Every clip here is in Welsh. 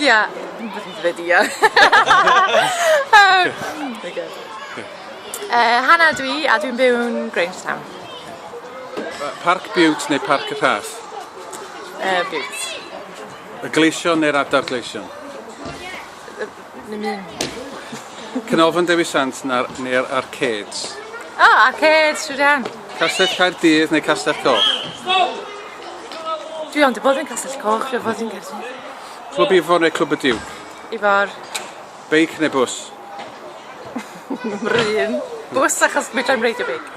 Ia, dwi'n dweud ia. Hanna dwi, a dwi'n byw yn Grangetown. Parc Biwt neu Parc y Rhath? Biwt. Y gleision neu'r adar gleision? Nym un. Canolfan Dewi Sant neu'r arcades? Arcades, dwi'n iawn. Castell Caerdydd neu Castell Coch? Dwi ond i bod yn Castell Coch, dwi'n bod yn Caerdydd. Clwb Ifor neu Clwb y Diw? Ifor. Beic neu bws? Mryn. Bws achos mi tra'n reidio beic.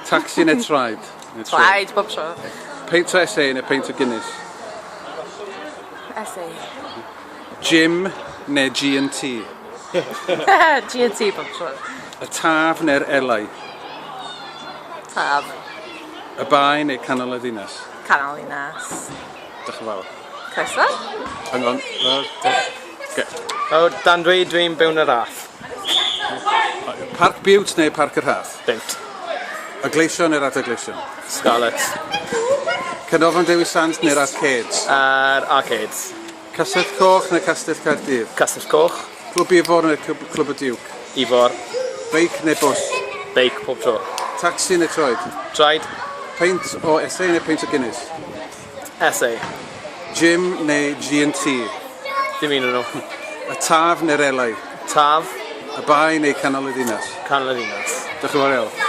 Taxi neu traed? Traed, bob tro. Peint o SA neu peint o Guinness? SA. Gym neu G&T? G&T bob tro. Y Taf neu'r Elai? Tab. Y Bai neu Canol y Ddinas? Canol Inas. Diolch yn fawr. Croeso? Hang on. Dan dwi'n byw yn y Rath. Parc Biwt neu Parc y Rhath? Biwt. Y gleision neu'r adar gleision? Scarlet. Canolfan Dewi Sant neu'r arcades? Arcades. Castell Coch neu Castell Caerdydd? Castell Coch. Clwb Ifor neu Clwb y Diw? Ifor. Beic neu bws? Beic pob tro. Taxi neu troed? Traed. Peint o SA neu peint o Guinness? SA. Gym neu G&T? Dim un o'n nhw. Y Taf neu'r Elai? Taf. Y Bai neu Canol y Ddinas? Canol y Ddinas. Diolch yn fawr iawn.